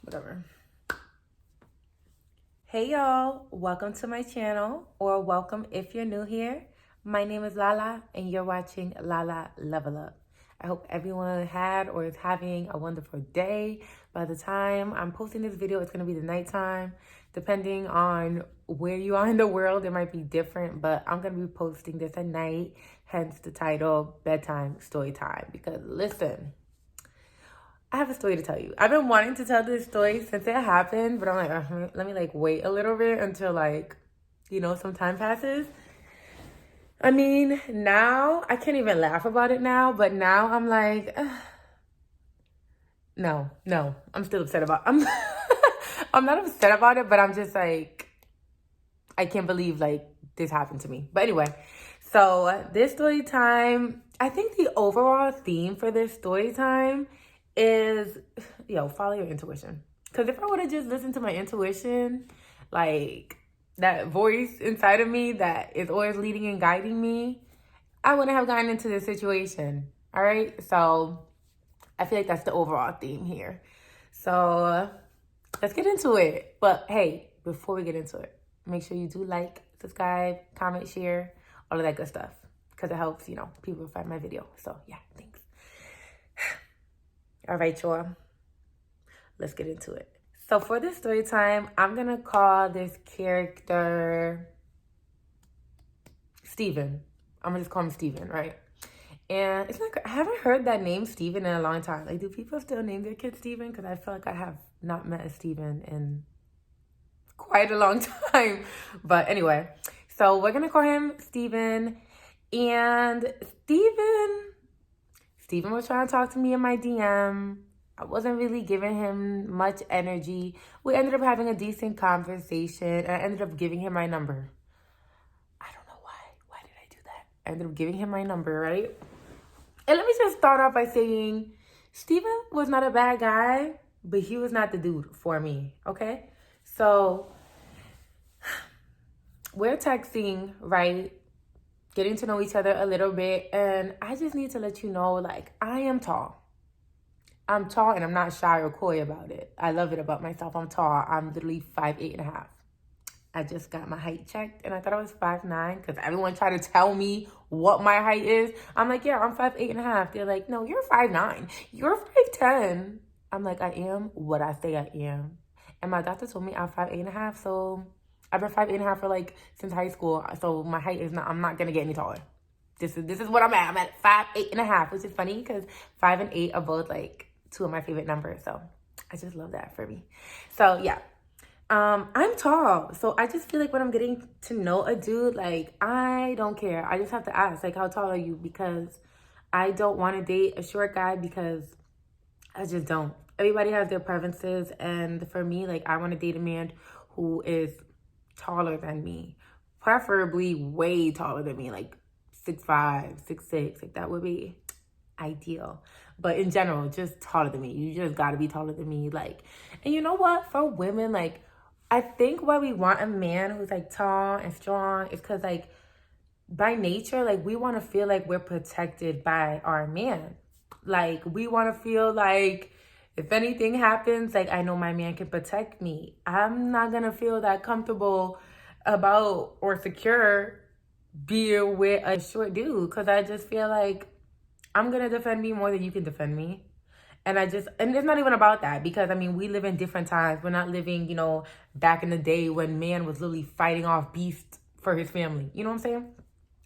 Whatever. Hey y'all, welcome to my channel, or welcome if you're new here. My name is Lala and you're watching LALA Level Up. I hope everyone had or is having a wonderful day. By the time I'm posting this video, it's going to be the nighttime. Depending on where you are in the world, it might be different, but I'm going to be posting this at night, hence the title, Bedtime Storytime. Because listen, I have a story to tell you. I've been wanting to tell this story since it happened, but I'm like, let me wait a little bit until some time passes. I mean, now I can't even laugh about it now, but now I'm like, no, I'm still upset about I'm I'm not upset about it, but I'm just like, I can't believe this happened to me. But anyway, so this story time, I think the overall theme for this story time is, follow your intuition. Because if I would have just listened to my intuition, that voice inside of me that is always leading and guiding me, I wouldn't have gotten into this situation. All right. So I feel like that's the overall theme here. So let's get into it. But hey, before we get into it, make sure you do like, subscribe, comment, share, all of that good stuff. Because it helps, people find my video. So yeah, thanks. All right, y'all. Let's get into it. So for this story time, I'm going to call this character Steven. I'm going to just call him Steven, right? And it's like, I haven't heard that name Steven in a long time. Do people still name their kid Steven? Because I feel like I have not met a Steven in quite a long time. But anyway, so we're going to call him Steven. And Steven was trying to talk to me in my DM. I wasn't really giving him much energy. We ended up having a decent conversation, and I ended up giving him my number. I don't know why. Why did I do that? I ended up giving him my number, right? And let me just start off by saying, Steven was not a bad guy, but he was not the dude for me, okay? So we're texting, right? Getting to know each other a little bit, and I just need to let you know, I am tall. I'm tall, and I'm not shy or coy about it. I love it about myself. I'm tall. I'm literally 5'8.5". I just got my height checked, and I thought I was 5'9", because everyone tried to tell me what my height is. I'm like, yeah, I'm 5'8.5". They're like, no, you're 5'9". You're 5'10". I'm like, I am what I say I am. And my doctor told me I'm 5'8.5", so I've been 5'8.5" for since high school. So my height is not, I'm not gonna get any taller. This is what I'm at. I'm at 5'8.5", which is funny because 5 and 8 are both two of my favorite numbers. So I just love that for me. So yeah, I'm tall. So I just feel like when I'm getting to know a dude, I don't care. I just have to ask, how tall are you? Because I don't want to date a short guy because I just don't. Everybody has their preferences. And for me, I want to date a man who is taller than me, preferably way taller than me, 6'5", 6'6", that would be ideal. But in general, just taller than me. You just got to be taller than me. And you know what? For women, I think why we want a man who's tall and strong is because by nature, we want to feel we're protected by our man. We want to feel if anything happens, I know my man can protect me. I'm not going to feel that comfortable about or secure being with a short dude, because I just feel I'm going to defend me more than you can defend me. And it's not even about that, because we live in different times. We're not living, back in the day when man was literally fighting off beasts for his family. You know what I'm saying?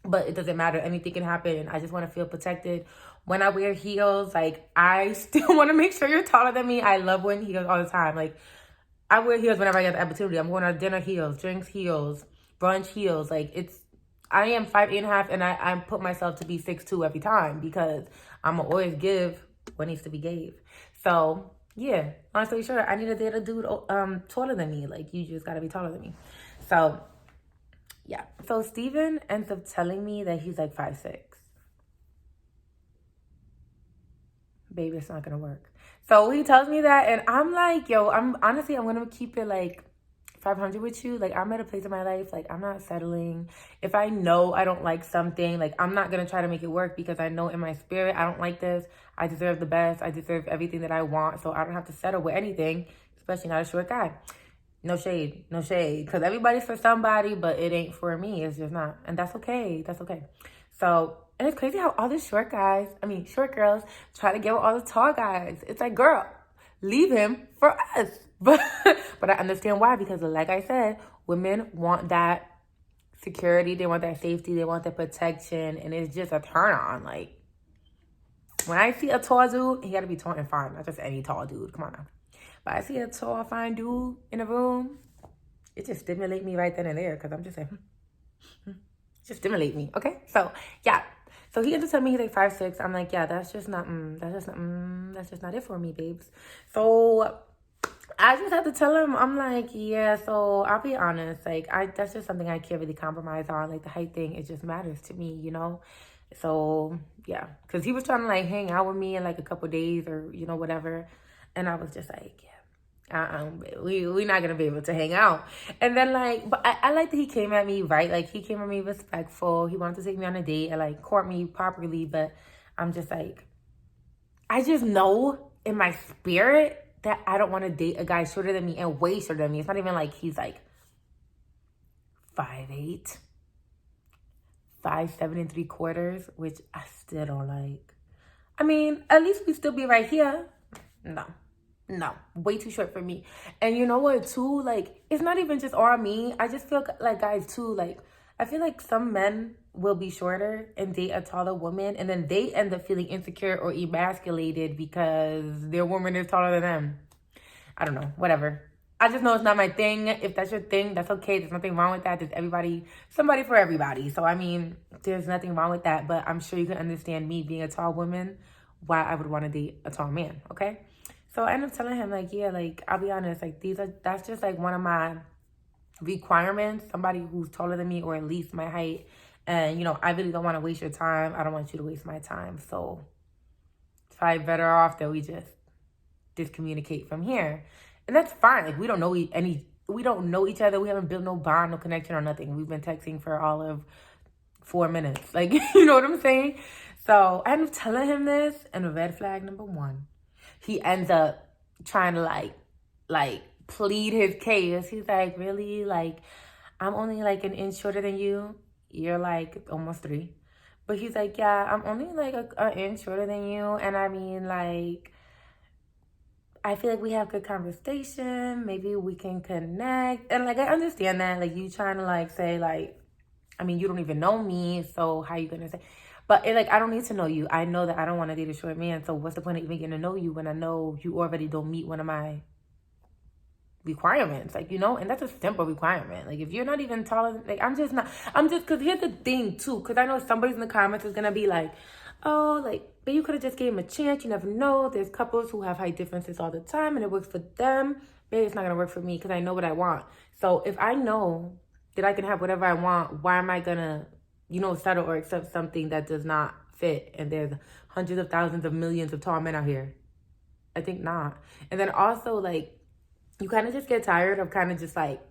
But it doesn't matter. Anything can happen. I just want to feel protected. When I wear heels, I still want to make sure you're taller than me. I love wearing heels all the time. I wear heels whenever I get the opportunity. I'm going on dinner heels, drinks heels, brunch heels. I am 5'8.5", and I put myself to be 6'2" every time, because I'm going to always give what needs to be gave. So yeah, honestly, sure, I need to date a dude taller than me. You just got to be taller than me. So yeah. So Steven ends up telling me that he's 5'6". Baby, it's not gonna work. So he tells me that, and I'm like, yo, I'm gonna keep it 500 with you. I'm at a place in my life, I'm not settling. If I know I don't like something, I'm not gonna try to make it work, because I know in my spirit I don't like this. I deserve the best. I deserve everything that I want, so I don't have to settle with anything. especially not a short guy. No shade, no shade. Because everybody's for somebody, but it ain't for me. It's just not. And that's okay. That's okay. So, and it's crazy how all the short girls try to get with all the tall guys. It's like, girl, leave him for us. But I understand why. Because like I said, women want that security. They want that safety. They want that protection. And it's just a turn on. Like, when I see a tall dude, he got to be tall and fine. Not just any tall dude. Come on now. But I see a tall, fine dude in a room, it just stimulates me right then and there. Because I'm just like, just stimulate me. Okay? So, yeah. So he ends up telling me he's like 5'6". I'm like, yeah, that's just not it for me, babes. So I just have to tell him, I'm like, yeah, so I'll be honest. Like, that's just something I can't really compromise on. Like, the height thing, it just matters to me, you know? So, yeah. Because he was trying to, like, hang out with me in, like, a couple days or, you know, whatever. And I was just like, yeah. We're not gonna be able to hang out. And then like, but I like that he came at me right. Like he came at me respectful. He wanted to take me on a date and like court me properly. But I'm just like, I just know in my spirit that I don't want to date a guy shorter than me and way shorter than me. It's not even like he's like 5'8", 5'7" ¾ which I still don't like. I mean, at least we still be right here. No, way too short for me. And you know what, too? Like, it's not even just all me. I just feel like guys, too, like, I feel like some men will be shorter and date a taller woman, and then they end up feeling insecure or emasculated because their woman is taller than them. I don't know, whatever. I just know it's not my thing. If that's your thing, that's okay. There's nothing wrong with that. There's somebody for everybody. So, I mean, there's nothing wrong with that. But I'm sure you can understand me being a tall woman, why I would want to date a tall man, okay? So I ended up telling him, like, yeah, like, I'll be honest, like, that's just, like, one of my requirements, somebody who's taller than me or at least my height. And, you know, I really don't want to waste your time. I don't want you to waste my time. So it's probably better off that we just discommunicate from here. And that's fine. Like, we don't know each other. We haven't built no bond, no connection or nothing. We've been texting for all of 4 minutes. Like, you know what I'm saying? So I ended up telling him this, and red flag number 1. He ends up trying to like plead his case. He's like, really? Like, I'm only like an inch shorter than you. You're like almost 3. But he's like, yeah, I'm only like an inch shorter than you. And I mean, like, I feel like we have good conversation. Maybe we can connect. And like, I understand that. Like, you trying to like say like, I mean, you don't even know me. So how you gonna say? But it, like, I don't need to know you. I know that I don't want to date a short man. So what's the point of even getting to know you when I know you already don't meet one of my requirements? Like, you know, and that's a simple requirement. Like, if you're not even taller, like, because here's the thing, too. Because I know somebody's in the comments is going to be like, oh, like, but you could have just gave him a chance. You never know. There's couples who have height differences all the time and it works for them. Maybe it's not going to work for me because I know what I want. So if I know that I can have whatever I want, why am I going to, you know, settle or accept something that does not fit? And there's hundreds of thousands of millions of tall men out here. I think not. And then also, like, you kind of just get tired of kind of just like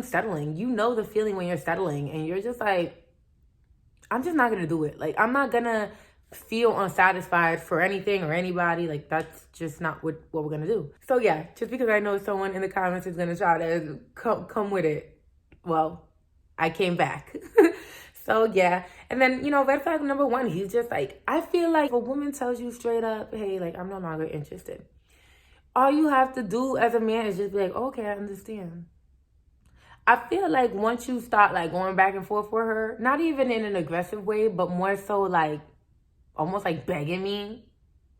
settling. You know the feeling when you're settling and you're just like, I'm just not going to do it. Like, I'm not going to feel unsatisfied for anything or anybody. Like, that's just not what we're going to do. So yeah, just because I know someone in the comments is going to try to come with it. Well, I came back. So yeah. And then, you know, red flag number 1, he's just like, I feel like if a woman tells you straight up, hey, like, I'm no longer interested, all you have to do as a man is just be like, okay, I understand. I feel like once you start like going back and forth with her, not even in an aggressive way, but more so like almost like begging me,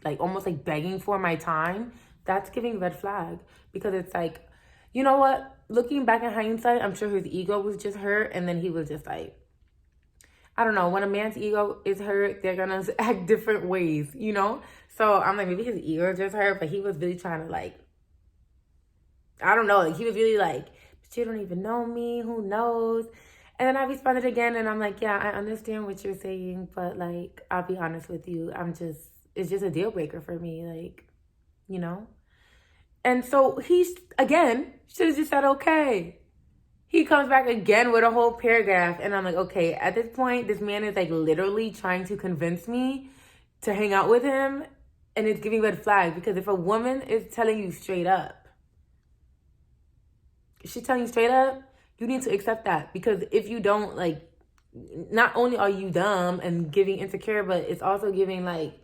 like almost like begging for my time, that's giving red flag. Because it's like, you know what? Looking back in hindsight, I'm sure his ego was just hurt. And then he was just like, I don't know. When a man's ego is hurt, they're going to act different ways, you know? So I'm like, maybe his ego just hurt, but he was really trying to like, I don't know. Like, he was really like, but you don't even know me. Who knows? And then I responded again and I'm like, yeah, I understand what you're saying, but like, I'll be honest with you. It's just a deal breaker for me. Like, you know? And so he, again, should have just said, okay. He comes back again with a whole paragraph. And I'm like, okay, at this point, this man is like literally trying to convince me to hang out with him. And it's giving red flag. Because if a woman is telling you straight up, she's telling you straight up, you need to accept that. Because if you don't, like, not only are you dumb and giving insecure, but it's also giving, like,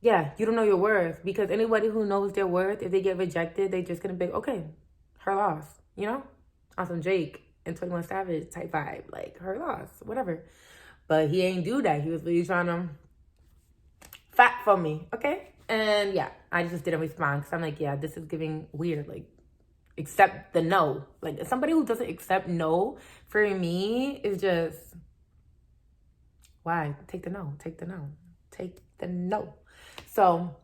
yeah, you don't know your worth. Because anybody who knows their worth, if they get rejected, they just gonna be like, okay, her loss, you know? On some Drake and 21 Savage type vibe. Like, her loss, whatever. But he ain't do that. He was really trying to fat for me, okay? And yeah, I just didn't respond because I'm like, yeah, this is giving weird. Like, accept the no. Like, somebody who doesn't accept no for me is just, why? Take the no. Take the no. Take the no. So,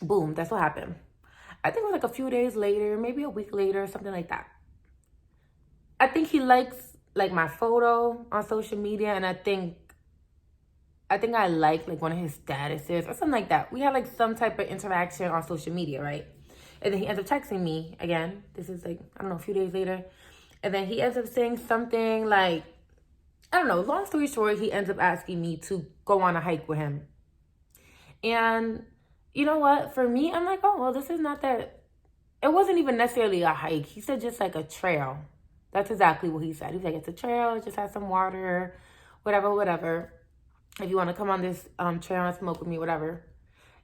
boom, that's what happened. I think it was like a few days later, maybe a week later, something like that. I think he likes like my photo on social media, and I think I liked like one of his statuses or something like that. We had like some type of interaction on social media, right? And then he ends up texting me again. This is like, I don't know, a few days later. And then he ends up saying something like, I don't know, long story short, he ends up asking me to go on a hike with him. And you know what? For me, I'm like, oh, well, this is not that. It wasn't even necessarily a hike. He said just like a trail. That's exactly what he said. He's like, it's a trail. It just has some water, whatever, whatever. If you want to come on this trail and smoke with me, whatever.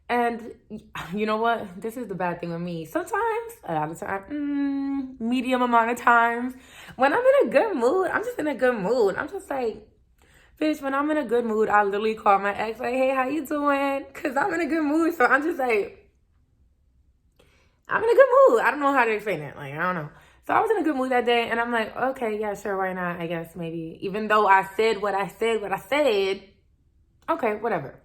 And you know what? This is the bad thing with me. Sometimes, a lot of times, medium amount of times, when I'm in a good mood, I'm just in a good mood. I'm just like, bitch, when I'm in a good mood, I literally call my ex like, hey, how you doing? Because I'm in a good mood. So I'm just like, I'm in a good mood. I don't know how to explain it. Like, I don't know. So I was in a good mood that day. And I'm like, okay, yeah, sure, why not? I guess maybe. Even though I said what I said, okay, whatever.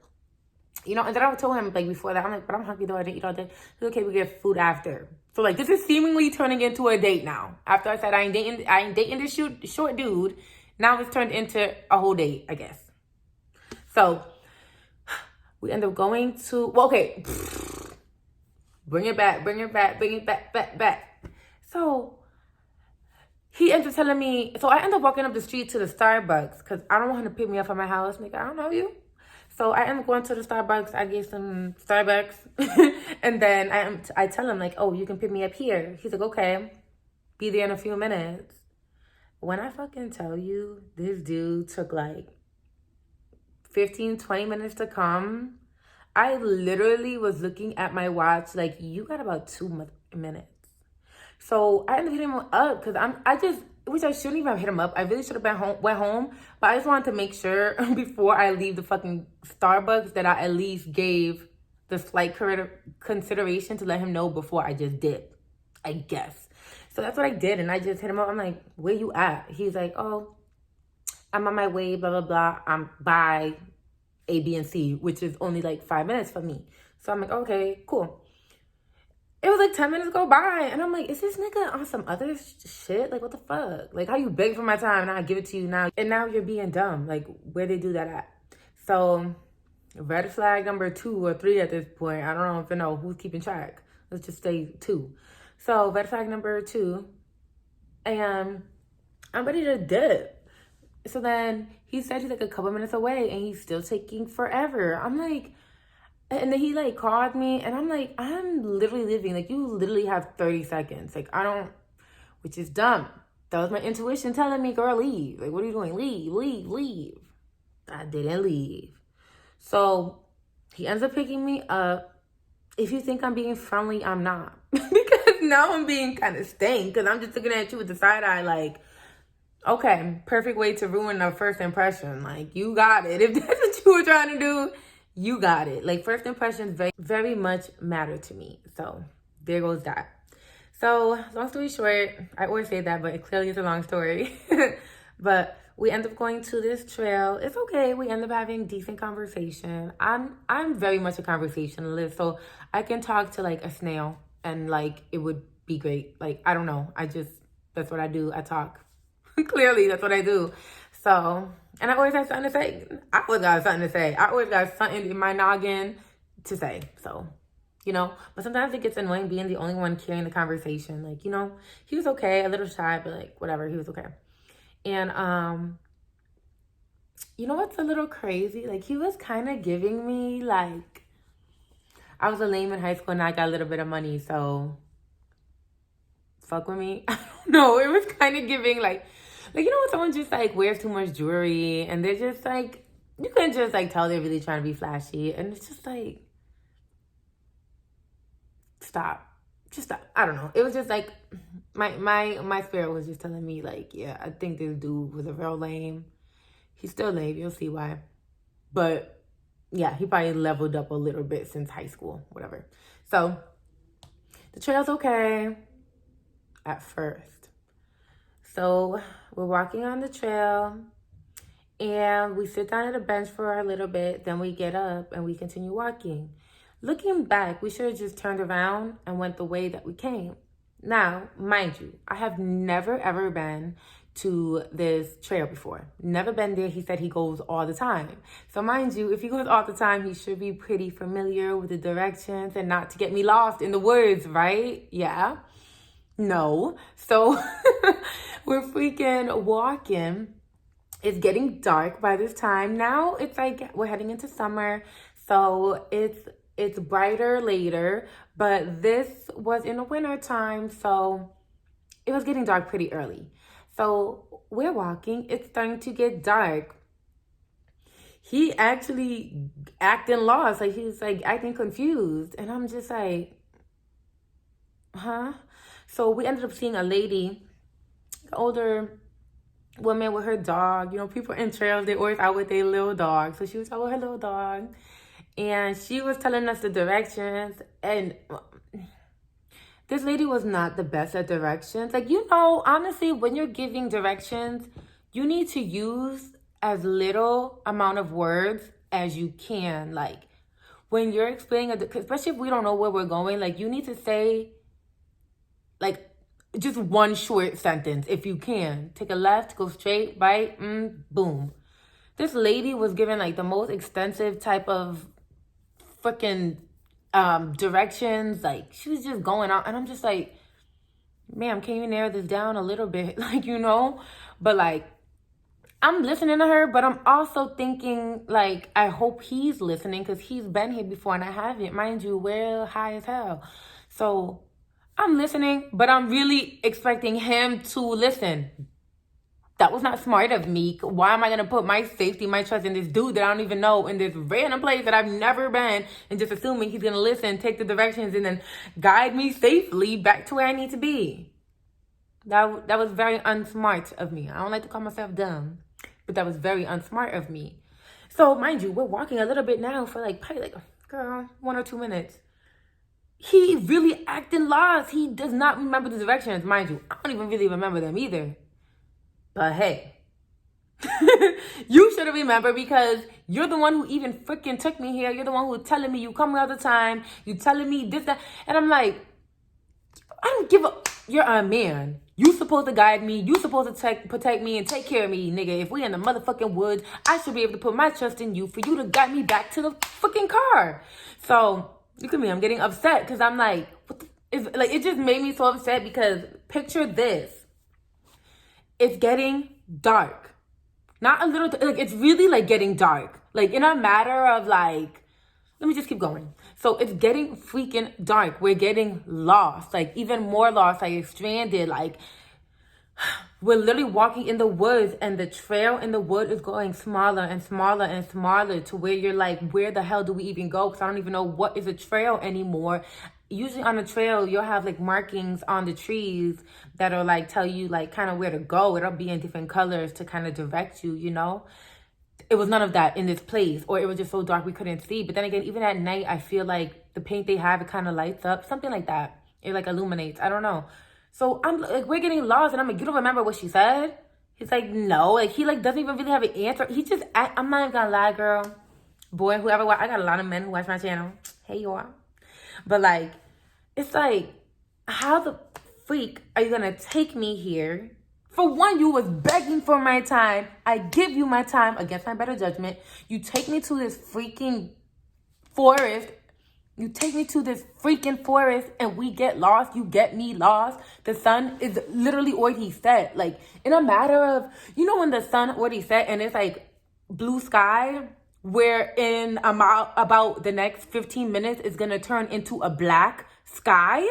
You know, and then I told him, like, before that, I'm like, but I'm hungry, though. I didn't eat all day. He's okay, we get food after. So, like, this is seemingly turning into a date now. After I said I ain't dating this short dude, now it's turned into a whole date, I guess. So, we end up going to, well, okay. Bring it back. So, he ends up telling me, so I end up walking up the street to the Starbucks because I don't want him to pick me up from my house. Nigga, I don't know you. So I end up going to the Starbucks. I get some Starbucks. And then I tell him, like, oh, you can pick me up here. He's like, okay. Be there in a few minutes. When I fucking tell you, this dude took like 15, 20 minutes to come. I literally was looking at my watch like, you got about 2 minutes. So I ended up hitting him up because which I shouldn't even have hit him up. I really should have went home. But I just wanted to make sure before I leave the fucking Starbucks that I at least gave the slight consideration to let him know before I just did, I guess. So that's what I did. And I just hit him up. I'm like, where you at? He's like, oh, I'm on my way, blah, blah, blah. I'm by A, B, and C, which is only like 5 minutes from me. So I'm like, okay, cool. It was like 10 minutes go by. And I'm like, is this nigga on some other shit? Like, what the fuck? Like, how you beg for my time and I give it to you now? And now you're being dumb. Like, where they do that at? So, red flag number 2 or 3 at this point. I don't even know who's keeping track. Let's just say 2. So, red flag number 2. And I'm ready to dip. So then he said he's like a couple minutes away and he's still taking forever. I'm like, and then he like called me and I'm like, I'm literally leaving. Like, you literally have 30 seconds. Like, I don't, which is dumb. That was my intuition telling me, girl, leave. Like, what are you doing? Leave. I didn't leave. So he ends up picking me up. If you think I'm being friendly, I'm not. Because now I'm being kind of stank because I'm just looking at you with the side eye like, okay, perfect way to ruin a first impression. Like, you got it. If that's what you were trying to do, you got it. Like, first impressions very, very much matter to me. So there goes that. So long story short, I always say that, but it clearly is a long story. But we end up going to this trail. It's okay. We end up having decent conversation. I'm very much a conversationalist, so I can talk to like a snail and like it would be great. Like, I don't know. That's what I do. I talk. Clearly, that's what I do. So, and I always have something to say. I always got something to say. I always got something in my noggin to say. So, you know, but sometimes it gets annoying being the only one carrying the conversation. Like, you know, he was okay, a little shy, but like, whatever, he was okay. And, you know what's a little crazy? Like, he was kind of giving me, like, I was a lame in high school and I got a little bit of money, so fuck with me. I No, it was kind of giving like you know when someone just like wears too much jewelry and they're just like, you can just like tell they're really trying to be flashy, and it's just like, stop, just stop. I don't know. It was just like my spirit was just telling me like, yeah, I think this dude was a real lame. He's still lame. You'll see why. But yeah, he probably leveled up a little bit since high school, whatever. So the trail's okay at first. So we're walking on the trail and we sit down at a bench for a little bit. Then we get up and we continue walking. Looking back, we should have just turned around and went the way that we came. Now, mind you, I have never ever been to this trail before. Never been there. He said he goes all the time. So mind you, if he goes all the time, he should be pretty familiar with the directions and not to get me lost in the woods, right? Yeah. No. So we're freaking walking. It's getting dark by this time. Now it's like we're heading into summer. So it's brighter later, but this was in the winter time. So it was getting dark pretty early. So we're walking. It's starting to get dark. He actually acting lost. Like he's like acting confused. And I'm just like, huh? So we ended up seeing a lady, older woman with her dog. You know, people in trails, they always out with their little dog. So she was out with her little dog. And she was telling us the directions. And this lady was not the best at directions. Like, you know, honestly, when you're giving directions, you need to use as little amount of words as you can. Like, when you're explaining, especially if we don't know where we're going, like, you need to say, like, just one short sentence if you can. Take a left, go straight, right, boom. This lady was given, like, the most extensive type of freaking directions. Like, she was just going out, and I'm just like, ma'am, can you narrow this down a little bit? Like, you know, but like, I'm listening to her, but I'm also thinking like, I hope he's listening, because he's been here before and I haven't. Mind you, we're high as hell. So I'm listening, but I'm really expecting him to listen. That was not smart of me. Why am I going to put my safety, my trust in this dude that I don't even know, in this random place that I've never been, and just assuming he's going to listen, take the directions, and then guide me safely back to where I need to be? That was very unsmart of me. I don't like to call myself dumb, but that was very unsmart of me. So mind you, we're walking a little bit now for like, probably like, girl, 1 or 2 minutes. He really acting lost. He does not remember the directions. Mind you, I don't even really remember them either. But hey, you should have remembered, because you're the one who even freaking took me here. You're the one who telling me you come here all the time. You telling me this, that. And I'm like, I don't give a... You're a man. You supposed to guide me. You supposed to protect me and take care of me, nigga. If we in the motherfucking woods, I should be able to put my trust in you for you to guide me back to the freaking car. So, look at me. I'm getting upset because I'm like, what the... Like, it just made me so upset, because picture this. It's getting dark. Not a little, like, it's really like getting dark. Like, in a matter of like, let me just keep going. So it's getting freaking dark. We're getting lost, like even more lost, like stranded. Like, we're literally walking in the woods, and the trail in the wood is going smaller and smaller and smaller, to where you're like, where the hell do we even go? Because I don't even know what is a trail anymore. Usually on a trail, you'll have like markings on the trees that are like, tell you like kind of where to go. It'll be in different colors to kind of direct you, you know? It was none of that in this place, or it was just so dark we couldn't see. But then again, even at night, I feel like the paint they have, it kind of lights up, something like that. It like illuminates, I don't know. So I'm like, we're getting lost, and I'm like, you don't remember what she said? He's like, no. Like, he like doesn't even really have an answer. He just, I'm not even gonna lie, girl. Boy, whoever, I got a lot of men who watch my channel. Hey, you are. But like, it's like, how the freak are you gonna take me here? For one, you was begging for my time. I give you my time against my better judgment. You take me to this freaking forest. You take me to this freaking forest, and we get lost. You get me lost. The sun is literally already set. Like, in a matter of, you know, when the sun already set and it's like blue sky, where in about the next 15 minutes it's gonna turn into a black sky.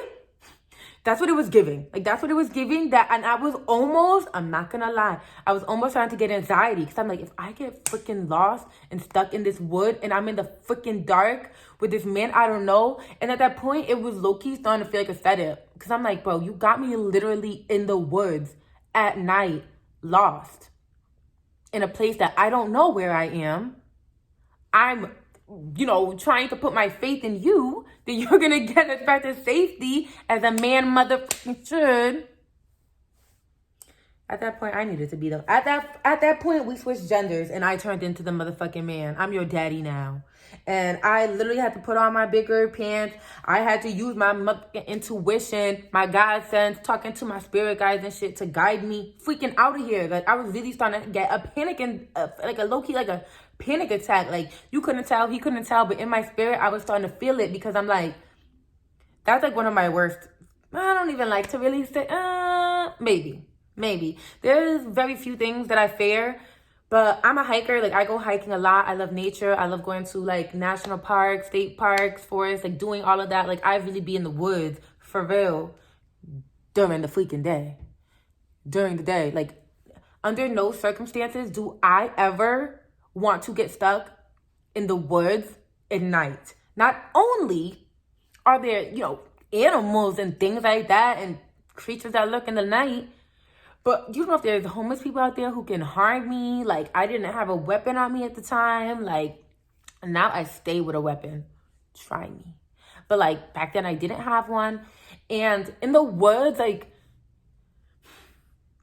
That's what it was giving. Like, that's what it was giving. That, and I was almost, I'm not gonna lie, I was almost starting to get anxiety. Because I'm like, if I get freaking lost and stuck in this wood and I'm in the freaking dark with this man I don't know. And at that point, it was low-key starting to feel like a setup. Because I'm like, bro, you got me literally in the woods at night, lost. In a place that I don't know where I am. I'm, trying to put my faith in you that you're going to get us back to safety as a man motherfucking should. At that point, I needed to be the... At that point, we switched genders and I turned into the motherfucking man. I'm your daddy now. And I literally had to put on my bigger pants. I had to use my motherfucking intuition, my God sense, talking to my spirit guides and shit to guide me freaking out of here. Like, I was really starting to get a panic and like a low-key, like a panic attack. Like, you couldn't tell, he couldn't tell, but in my spirit, I was starting to feel it because I'm like, that's like one of my worst... I don't even like to really say, maybe. There's very few things that I fear, but I'm a hiker. Like, I go hiking a lot. I love nature. I love going to, like, national parks, state parks, forests, like, doing all of that. Like, I really be in the woods, for real, during the freaking day. During the day. Like, under no circumstances do I ever want to get stuck in the woods at night. Not only are there, animals and things like that and creatures that lurk in the night, but you know, if there's homeless people out there who can harm me. Like, I didn't have a weapon on me at the time. Like, now I stay with a weapon. Try me. But, like, back then I didn't have one. And in the woods, like,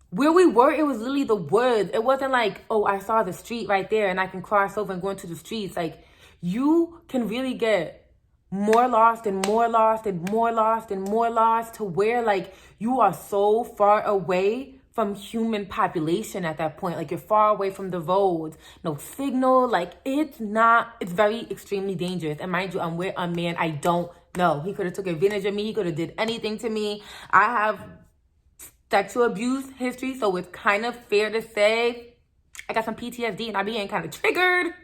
where we were, it was literally the woods. It wasn't like, oh, I saw the street right there and I can cross over and go into the streets. Like, you can really get more lost and more lost and more lost and more lost to where, like, you are so far away from human population at that point. Like, you're far away from the roads, no signal. Like, it's very extremely dangerous. And mind you, I'm with a man I don't know. He could have took advantage of me. He could have did anything to me. I have sexual abuse history, so it's kind of fair to say I got some PTSD and I be getting kind of triggered.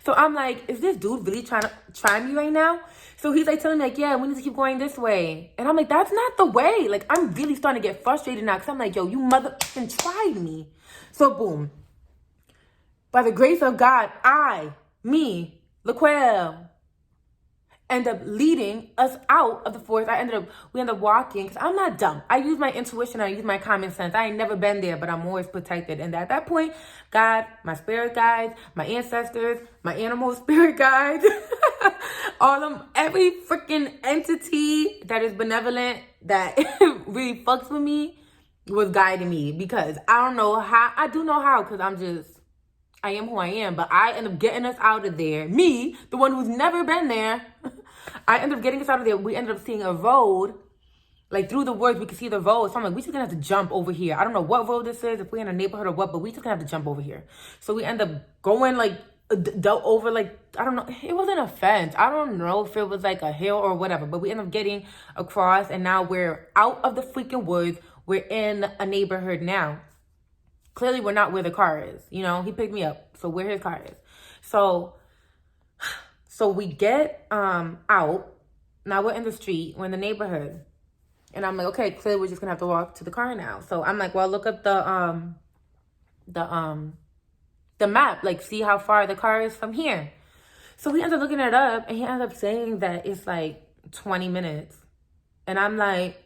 So I'm like, is this dude really trying to try me right now? So he's like telling me, like, yeah, we need to keep going this way. And I'm like, that's not the way. Like, I'm really starting to get frustrated now because I'm like, yo, you motherfucking tried me. So boom. By the grace of God, Laquelle, end up leading us out of the forest. We end up walking because I'm not dumb. I use my intuition. I use my common sense. I ain't never been there, but I'm always protected. And at that point, God, my spirit guides, my ancestors, my animal spirit guides, every freaking entity that is benevolent, that really fucks with me, was guiding me. Because I don't know how. I do know how, because I am who I am, but I end up getting us out of there. Me, the one who's never been there, I end up getting us out of there. We ended up seeing a road, like through the woods, we could see the road. So I'm like, we just gonna have to jump over here. I don't know what road this is, if we're in a neighborhood or what, but we just gonna have to jump over here. So we end up going like, over like, I don't know, it wasn't a fence. I don't know if it was like a hill or whatever, but we end up getting across and now we're out of the freaking woods. We're in a neighborhood now. Clearly, we're not where the car is. He picked me up. So where his car is. So we get out. Now we're in the street. We're in the neighborhood. And I'm like, okay, clearly we're just going to have to walk to the car now. So I'm like, well, look up the map. Like, see how far the car is from here. So we end up looking it up. And he ends up saying that it's like 20 minutes. And I'm like...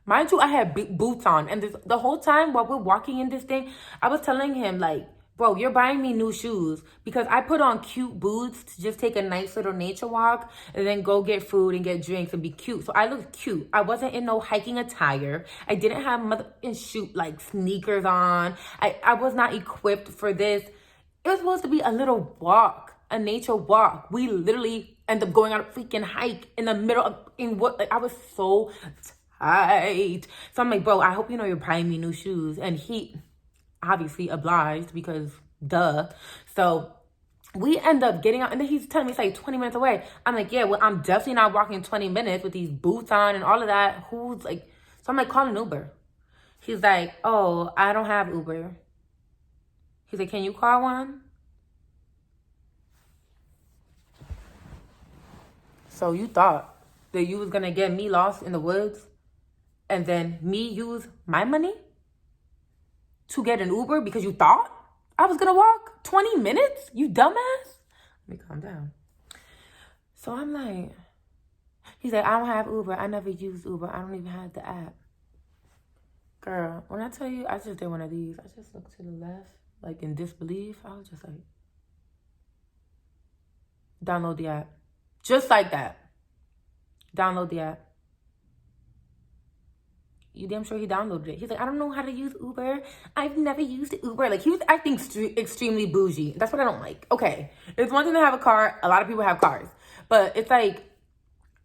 Mind you, I had big boots on. And the whole time while we're walking in this thing, I was telling him, like, bro, you're buying me new shoes. Because I put on cute boots to just take a nice little nature walk and then go get food and get drinks and be cute. So I looked cute. I wasn't in no hiking attire. I didn't have like sneakers on. I was not equipped for this. It was supposed to be a little walk, a nature walk. We literally end up going on a freaking hike in the middle of, I was so tight. So I'm like, bro, I hope you're buying me new shoes. And he obviously obliged because duh. So we end up getting out, and then he's telling me it's like 20 minutes away. I'm like, yeah, well, I'm definitely not walking 20 minutes with these boots on and all of that. So I'm like, call an Uber. He's like, oh, I don't have Uber. He's like, can you call one? So you thought that you was gonna get me lost in the woods and then me use my money to get an Uber because you thought I was gonna walk 20 minutes? You dumbass. Let me calm down. So I'm like, he's like, I don't have Uber. I never used Uber. I don't even have the app. Girl, when I tell you, I just did one of these. I just looked to the left, like in disbelief. I was just like, download the app. Just like that. Download the app. You damn sure he downloaded it. He's like, I don't know how to use Uber. I've never used Uber. Like, he was acting extremely bougie. That's what I don't like. Okay, it's one thing to have a car. A lot of people have cars. But it's like,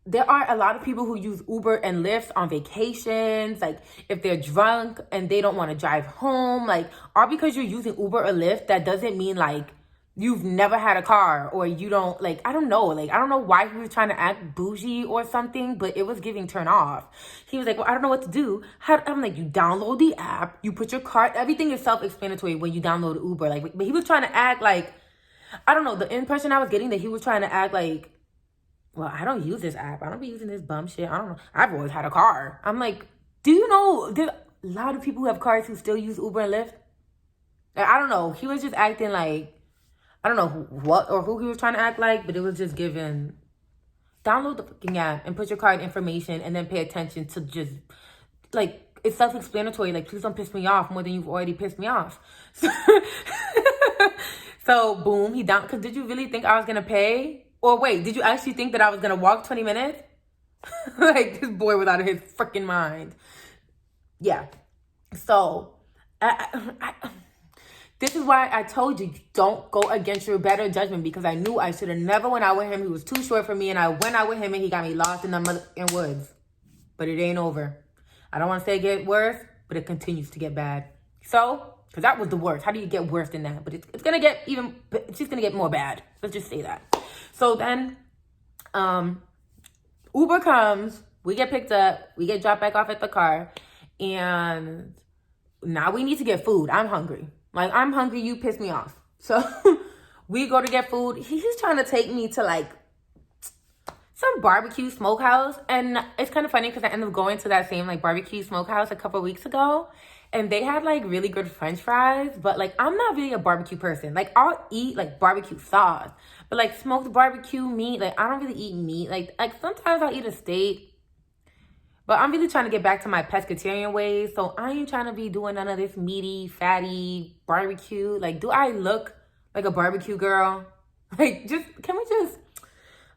there are a lot of people who use Uber and Lyft on vacations. Like, if they're drunk and they don't want to drive home. Like, all because you're using Uber or Lyft, that doesn't mean, like, you've never had a car or you don't, like, I don't know. Like, I don't know why he was trying to act bougie or something, but it was giving turn off. He was like, well, I don't know what to do. I'm like, you download the app, you put your card, everything is self-explanatory when you download Uber. Like, but he was trying to act like, I don't know, the impression I was getting that he was trying to act like, well, I don't use this app. I don't be using this bum shit. I don't know. I've always had a car. I'm like, do you know there's a lot of people who have cars who still use Uber and Lyft? Like, I don't know. He was just acting like, I don't know what or who he was trying to act like, but it was just given, download the fucking app and put your card information and then pay attention to just, like, it's self-explanatory. Like, please don't piss me off more than you've already pissed me off. So boom, he down, because did you really think I was going to pay? Or wait, did you actually think that I was going to walk 20 minutes? Like, this boy was out of his freaking mind. Yeah. So, this is why I told you, don't go against your better judgment, because I knew I should have never went out with him. He was too short for me, and I went out with him, and he got me lost in the motherfucking woods. But it ain't over. I don't want to say it get worse, but it continues to get bad. So, because that was the worst. How do you get worse than that? But it's going to get even, it's just going to get more bad. Let's just say that. So then, Uber comes, we get picked up, we get dropped back off at the car, and now we need to get food. I'm hungry. Like, I'm hungry, you piss me off. So we go to get food. He's trying to take me to, like, some barbecue smokehouse. And it's kind of funny because I ended up going to that same, like, barbecue smokehouse a couple weeks ago. And they had, like, really good French fries. But, like, I'm not really a barbecue person. Like, I'll eat, like, barbecue sauce. But, like, smoked barbecue meat, like, I don't really eat meat. Like sometimes I'll eat a steak. But I'm really trying to get back to my pescatarian ways. So I ain't trying to be doing none of this meaty, fatty barbecue. Like, do I look like a barbecue girl? Like, can we just,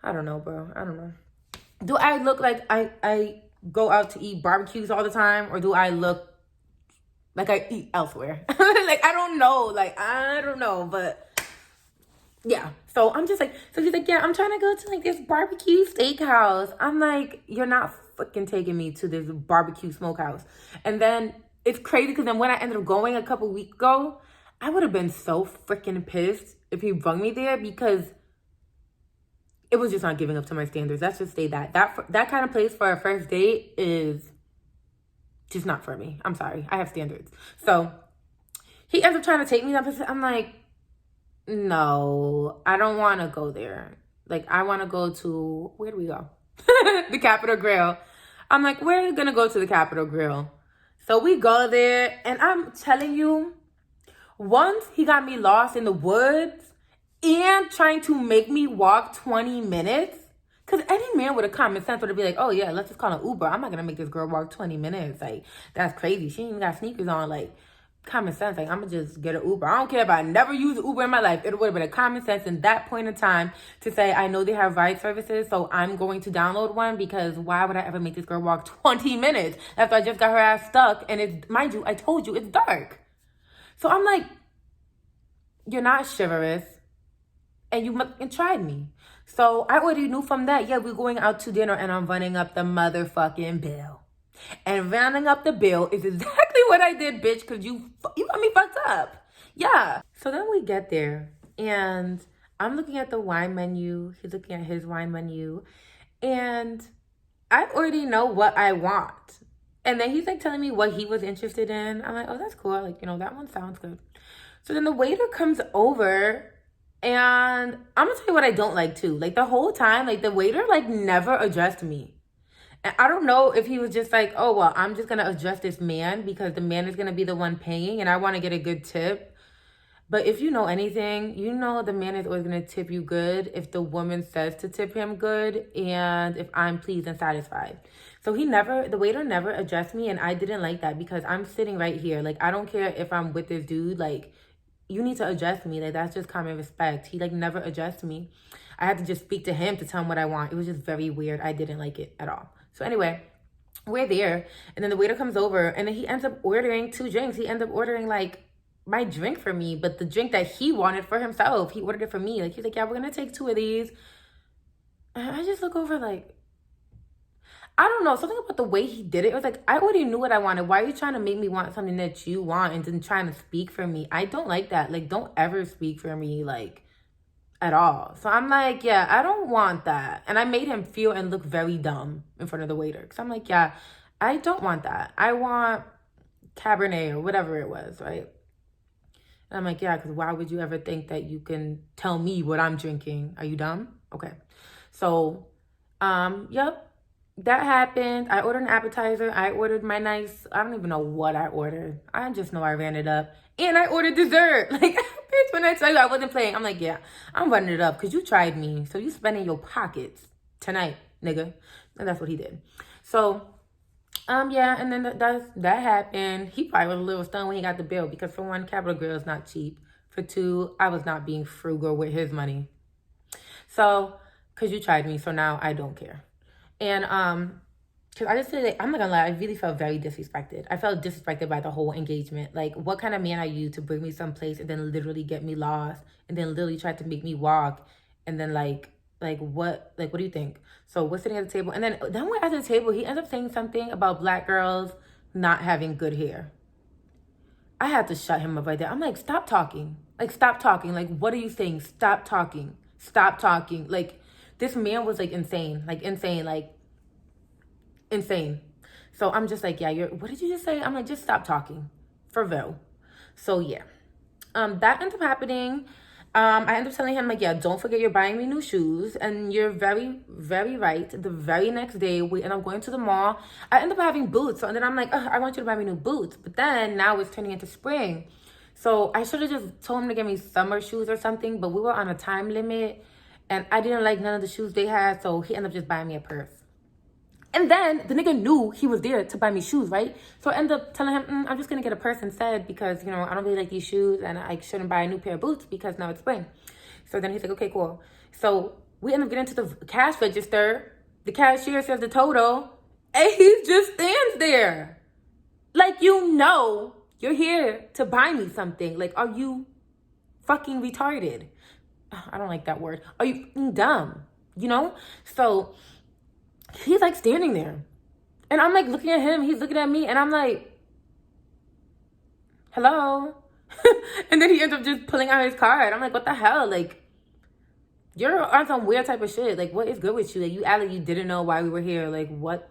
I don't know, bro. I don't know. Do I look like I go out to eat barbecues all the time? Or do I look like I eat elsewhere? Like, I don't know. Like, I don't know. But yeah. So I'm just like, so he's like, yeah, I'm trying to go to, like, this barbecue steakhouse. I'm like, you're not fucking taking me to this barbecue smokehouse. And then it's crazy because then when I ended up going a couple weeks ago, I would have been so freaking pissed if he brung me there, because it was just not giving up to my standards. Let's just say that kind of place for a first date is just not for me. I'm sorry. I have standards. So he ends up trying to take me up. I'm like, no, I don't want to go there. Like, I want to go to, where do we go? The Capitol Grill. I'm like, we're going to go to the Capitol Grill. So we go there, and I'm telling you, once he got me lost in the woods and trying to make me walk 20 minutes, because any man with a common sense would be like, oh yeah, let's just call an Uber. I'm not going to make this girl walk 20 minutes. Like, that's crazy. She ain't even got sneakers on. Like, common sense. Like, I'm going to just get an Uber. I don't care if I never used Uber in my life. It would have been a common sense in that point in time to say, I know they have ride services, so I'm going to download one, because why would I ever make this girl walk 20 minutes after I just got her ass stuck? And it's, mind you, I told you, it's dark. So I'm like, you're not chivalrous, and you tried me. So I already knew from that, yeah, we're going out to dinner, and I'm running up the motherfucking bill. And rounding up the bill is exactly what I did, bitch, because you got me fucked up. Yeah. So then we get there, and I'm looking at the wine menu. He's looking at his wine menu, and I already know what I want. And then he's, like, telling me what he was interested in. I'm like, oh, that's cool. Like, you know, that one sounds good. So then the waiter comes over, and I'm going to tell you what I don't like, too. Like, the whole time, like, the waiter, like, never addressed me. And I don't know if he was just like, oh, well, I'm just going to adjust this man because the man is going to be the one paying and I want to get a good tip. But if you know anything, you know the man is always going to tip you good if the woman says to tip him good and if I'm pleased and satisfied. So the waiter never addressed me, and I didn't like that because I'm sitting right here. Like, I don't care if I'm with this dude. Like, you need to address me. Like, that's just common respect. He, like, never addressed me. I had to just speak to him to tell him what I want. It was just very weird. I didn't like it at all. So anyway, we're there, and then the waiter comes over, and then he ends up ordering 2 drinks. He ends up ordering, like, my drink for me, but the drink that he wanted for himself, he ordered it for me. Like, he's like, yeah, we're gonna take 2 of these. And I just look over like, I don't know, something about the way he did it. It was like, I already knew what I wanted. Why are you trying to make me want something that you want and then trying to speak for me? I don't like that. Like, don't ever speak for me, like, at all. So I'm like, yeah, I don't want that. And I made him feel and look very dumb in front of the waiter. Because I'm like, yeah, I don't want that. I want Cabernet or whatever it was, right? And I'm like, yeah, because why would you ever think that you can tell me what I'm drinking? Are you dumb? Okay. So, yep. That happened. I ordered an appetizer. I ordered my nice, I don't even know what I ordered. I just know I ran it up. And I ordered dessert. Like, bitch, when I tell you I wasn't playing, I'm like, yeah, I'm running it up because you tried me. So you spending your pockets tonight, nigga. And that's what he did. So, yeah, and then that happened. He probably was a little stunned when he got the bill because for one, Capital Grill is not cheap. For two, I was not being frugal with his money. So, because you tried me, so now I don't care. And because I just feel like, I'm not gonna lie, I really felt very disrespected. I felt disrespected by the whole engagement. Like, what kind of man are you to bring me someplace and then literally get me lost and then literally try to make me walk and then like what do you think? So we're sitting at the table, and then we're at the table, he ends up saying something about Black girls not having good hair. I had to shut him up right there. I'm like, stop talking. Like, stop talking. Like, what are you saying? Stop talking. Stop talking. Like, this man was like insane. Like, insane. Like, insane. So I'm just like, yeah, what did you just say? I'm like, just stop talking. For real. So yeah. That ends up happening. I end up telling him, like, yeah, don't forget you're buying me new shoes. And you're very, very right. The very next day, we end up going to the mall. I end up having boots. So, and then I'm like, I want you to buy me new boots. But then now it's turning into spring. So I should have just told him to get me summer shoes or something. But we were on a time limit. And I didn't like none of the shoes they had. So he ended up just buying me a purse. And then the nigga knew he was there to buy me shoes, right? So I ended up telling him, I'm just going to get a purse instead because, you know, I don't really like these shoes and I shouldn't buy a new pair of boots because now it's spring. So then he's like, okay, cool. So we end up getting to the cash register. The cashier says the total and he just stands there. Like, you know, you're here to buy me something. Like, are you fucking retarded? I don't like that word. Are you dumb? You know? So he's like standing there. And I'm like looking at him. He's looking at me. And I'm like, hello? And then he ends up just pulling out his card. I'm like, what the hell? Like, you're on some weird type of shit. Like, what is good with you? Like, you act like you didn't know why we were here. Like, what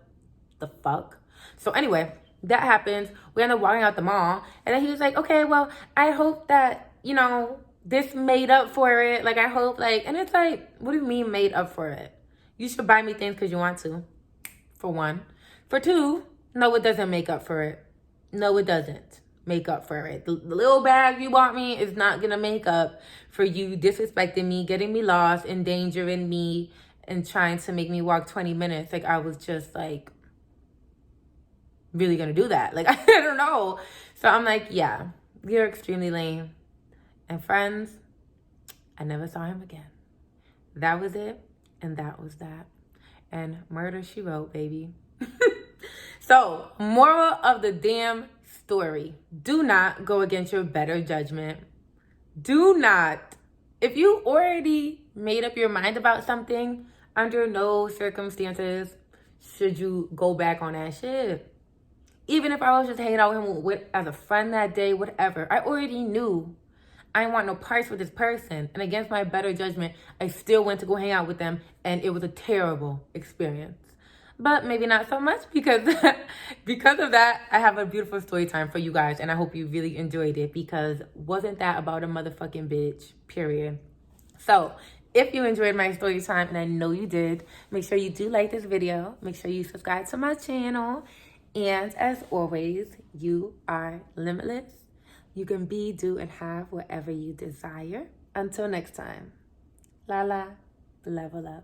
the fuck? So anyway, that happens. We end up walking out the mall. And then he was like, okay, well, I hope that, you know, this made up for it. Like, I hope, like, and it's like, what do you mean made up for it? You should buy me things because you want to, for one. For two, no, it doesn't make up for it. No, it doesn't make up for it. The little bag you bought me is not going to make up for you disrespecting me, getting me lost, endangering me, and trying to make me walk 20 minutes. Like, I was just, like, really going to do that. Like, I don't know. So I'm like, yeah, you're extremely lame. And friends, I never saw him again. That was it. And that was that. And murder, she wrote, baby. So, moral of the damn story. Do not go against your better judgment. Do not. If you already made up your mind about something, under no circumstances should you go back on that shit. Even if I was just hanging out with him as a friend that day, whatever. I already knew I didn't want no parts with this person. And against my better judgment, I still went to go hang out with them. And it was a terrible experience. But maybe not so much because of that, I have a beautiful story time for you guys. And I hope you really enjoyed it because wasn't that about a motherfucking bitch, period. So If you enjoyed my story time, and I know you did, make sure you do like this video. Make sure you subscribe to my channel. And as always, you are limitless. You can be, do, and have whatever you desire. Until next time, LALA, level up.